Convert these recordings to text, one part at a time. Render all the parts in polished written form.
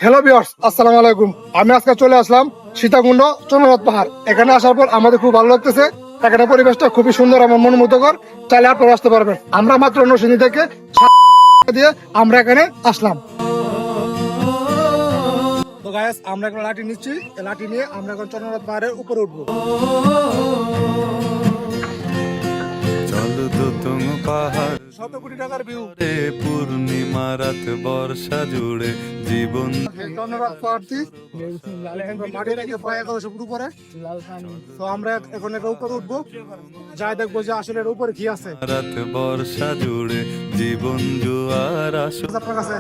Hello viewers, আসসালামু আলাইকুম। আমি আজকে চলে আসলাম সীতাকুণ্ড চন্দ্রনাথ পাহাড়। এখানে আসার পর আমাদের খুব ভালো লাগতেছে। এখানে পরিবেশটা খুবই সুন্দর এবং মনোমুগ্ধকর। চাইলে আপনারা আসতে পারবেন। আমরা মাত্র নরসিংদী থেকে দিয়ে আমরা এখানে আসলাম। তো গাইস, আমরা এখন লাঠি নিচ্ছি। এই লাঠি নিয়ে আমরা এখন চন্দ্রনাথ পাহাড়ের উপরে উঠবো। পাহাড় 100 কোটি টাকার ভিউ। পূর্ণিমা রাত বর্ষা জুড়ে জীবন চন্দ্রনাথ পাহাড়টি মাটি থেকে প্রায় 1100 ফুট উপরে। তো আমরা এখন এর উপরে উঠবো, যাই দেখবো যে আসলে এর উপরে কি আছে। রাত বর্ষা জুড়ে জীবন জুয়ার আসর আপনার কাছে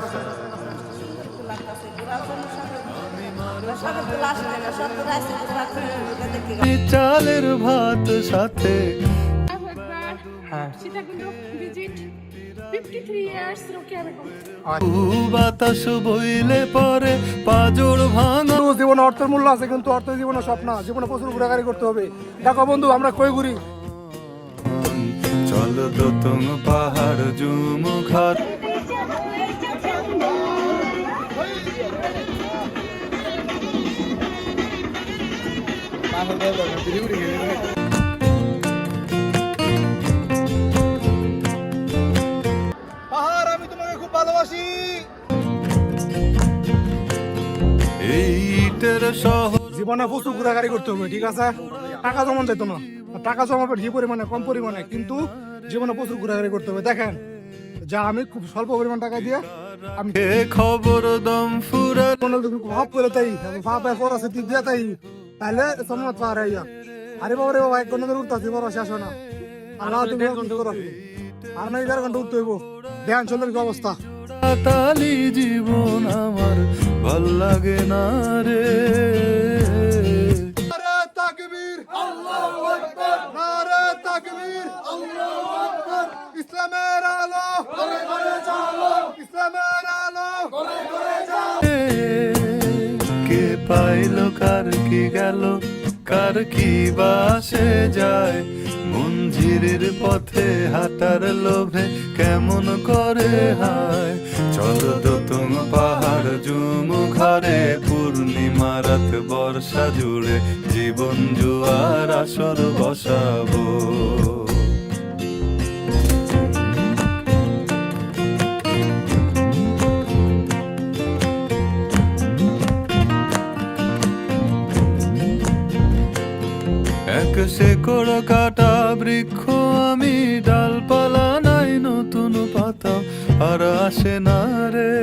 চালের ভাত সাথে সীতাকুণ্ড ভিজিট 53 ইয়ার্স রোকেয়া বেগম। বাতাস বইলে পরে পাজর ভাঙা জীবনে অর্থের মূল্য আছে, কিন্তু অর্থ জীবনে স্বপ্ন। জীবনে প্রচুর ঘোরাঘুরি করতে হবে। দেখো বন্ধু, আমরা কই ঘুরি। চল দোতং পাহাড় জুমু ঘর পাহাড়, আমি তোমাকে খুব ভালোবাসি। এইটের শহর জীবনে প্রচুর ঘোরাঘুরি করতে হবে, ঠিক আছে? টাকা জমান যেত না, টাকা জমাবে যে পরিমাণে কম পরিমাণে, কিন্তু জীবনে প্রচুর ঘোরাঘুরি করতে হবে। দেখেন, যা আমি খুব স্বল্প পরিমাণ টাকা দিয়ে আমি খবর দম ফুরা ভাব করে তাই ভাব পর আছে তুই দিয়ে তাই তাহলে চন্দ্রনাথ পাহাড়ে আইয়া। আরে বাবা রে বাবা, 1 ঘন্টা ধরে উঠতেছি, বড় শেষ হয় না। আল্লাহ তুমি আর না 11 ঘন্টা উঠতে হইব। ধ্যান চন্দ্রের কি অবস্থা। তালি জীবন আমার ভাল লাগে না রে নারে তাকবীর, আল্লাহু আকবার। নারে তাকবীর, আল্লাহু আকবার। ইসলামের আলো ঘরে ঘরে জ্বালো, ইসলামের আলো ঘরে ঘরে জ্বালো। কে পাইলো কার কি গেল কার কি বাসে যায় মঞ্জিরের পথে হাঁটার লোভে কেমন করে হায় চল দোতং পাহাড় জুমু ঘরে পূর্ণিমা রাত বর্ষা জুড়ে জীবন জুয়ার আসর বসাবো এক শেকড় কাটা বৃক্ষ আমি ডালপালা নাই নতুন পাতা আর আসে না রে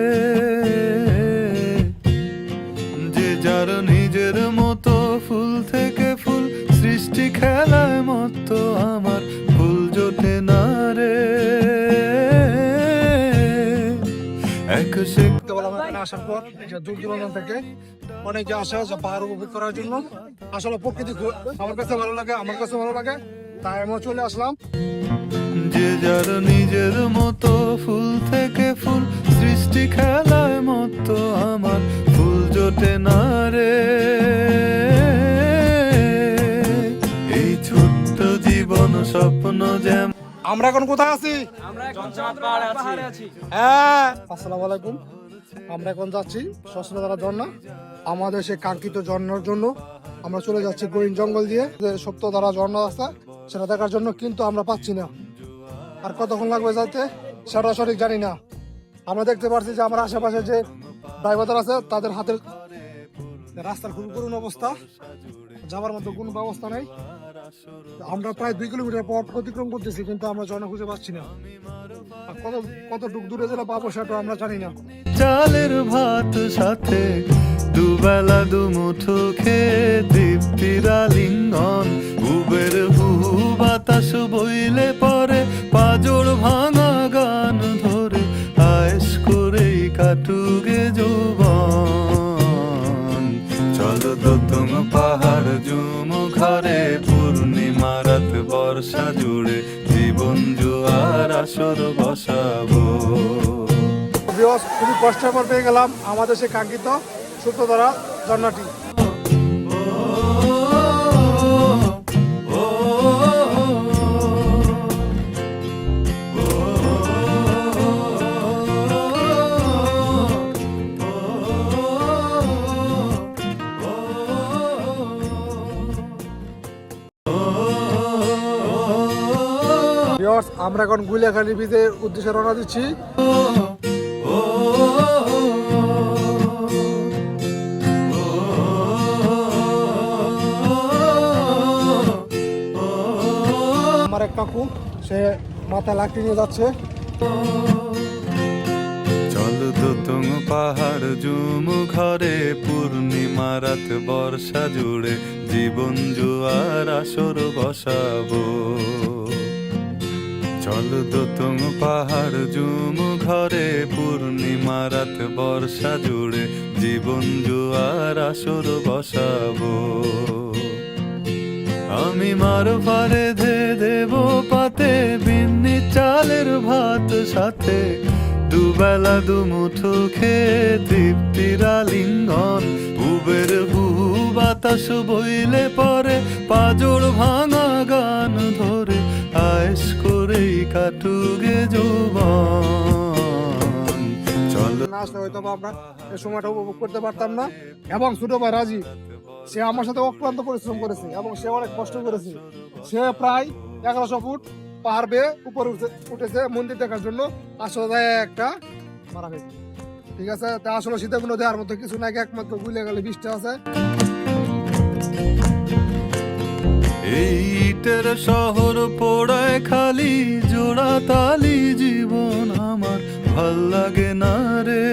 যে যার নিজের মতো ফুল থেকে ফুল সৃষ্টি খেলায় মতো আমার ফুল জোটে না রে এক এখানে আসার পর দূর দূরান্ত থেকে অনেকে আসে যে পাহাড় উপভোগ করার জন্য। আসলে প্রকৃতি আমার কাছে ভালো লাগে, আমার কাছে ভালো লাগে, তাই আমি চলে আসলাম। যে যার নিজের মতো ফুল থেকে ফুল সৃষ্টি খেলায় মতো আমার ফুল জোটে না রে এই ছোট্ট জীবন স্বপ্ন যেমন আমরা এখন কোথায় আছি? হ্যাঁ, আসসালামু আলাইকুম। আমরা এখন যাচ্ছি শস্যধারা ঝর্ণা। আমাদের সেই কাঙ্ক্ষিত ঝর্ণার জন্য আমরা চলে যাচ্ছি গহীন জঙ্গল দিয়ে। যে সপ্তধারা ঝর্ণা আছে সেটা দেখার জন্য, কিন্তু আমরা পাচ্ছি না। আর কতক্ষণ লাগবে যাইতে সেটা সঠিক জানি না। আমরা দেখতে পাচ্ছি যে আমার আশেপাশে যে ড্রাইভার আছে তাদের হাতের রাস্তার খুব করুণ অবস্থা, যাওয়ার মতো কোনো ব্যবস্থা নেই। আমরা প্রায় 2 কিলোমিটার পথ অতিক্রম করতেছি, কিন্তু আমরা ঝর্ণা খুঁজে পাচ্ছি না। আর কতটুক দূরে যেটা পাবো সেটা আমরা জানি না। চালের ভাত সাথে দুবেলা দুমুঠো খেয়ে তৃপ্তির আলিঙ্গন উবের হু বাতাস বইলে পরে পাজর ভাঙা গান ধরে আয়েশ করেই কাটুগে যৌবন চল দোতং পাহাড় জুমু ঘরে পূর্ণিমা রাত বর্ষা জুড়ে জীবন জুয়ার আসর বসাবো খুবই কষ্টের পর পেয়ে গেলাম আমাদের সেই কাঙ্ক্ষিত সূত্রধারা ঝর্ণাটি। ভিউয়ার্স, আমরা এখন গুলিয়াখালী বিচের উদ্দেশ্যে রওনা দিচ্ছি। আমার এক কাকু, সে মাথায় লাঠি নিয়ে যাচ্ছে। চল দোতং পাহাড় জুম ঘরে পূর্ণিমা রাত বর্ষা জুড়ে জীবন জুয়ার আসর বসাবো। চল দোতং পাহাড় জুম ঘরে পূর্ণিমা রাত বর্ষা জুড়ে জীবন জুয়ার আসর বসাবো। আমি মার পারে ধে দেব পাতে বিন্নি চালের ভাত সাথে দুবেলা দুমুঠো খেয়ে তৃপ্তির আলিঙ্গন। উবের হু বাতাস বইলে পরে পাজর ভাঙা গান ধরে আয়েশ করেই কাটুগে যৌবন। চল না আসলে হয়তো বা আমরা এই সময়টা উপভোগ করতে পারতাম না। এবং ছোট ভাই রাজীব, সে আমার সাথে অক্লান্ত পরিশ্রম করেছে এবং সে অনেক কষ্ট করেছে। সে প্রায় 1100 ফুট পাহাড় বেয়ে উপরে উঠেছে মন্দির দেখার জন্য। আসলে একটা মারা হয়েছে, ঠিক আছে। তা আসলে শীতে কোনো দেওয়ার মতো কিছু নাকি, একমাত্র গুলিয়াখালী বৃষ্টি আছে। এই ইটের শহর পোড়ায় খালি জোড়া তালি জীবন আমার ভাল লাগে না রে।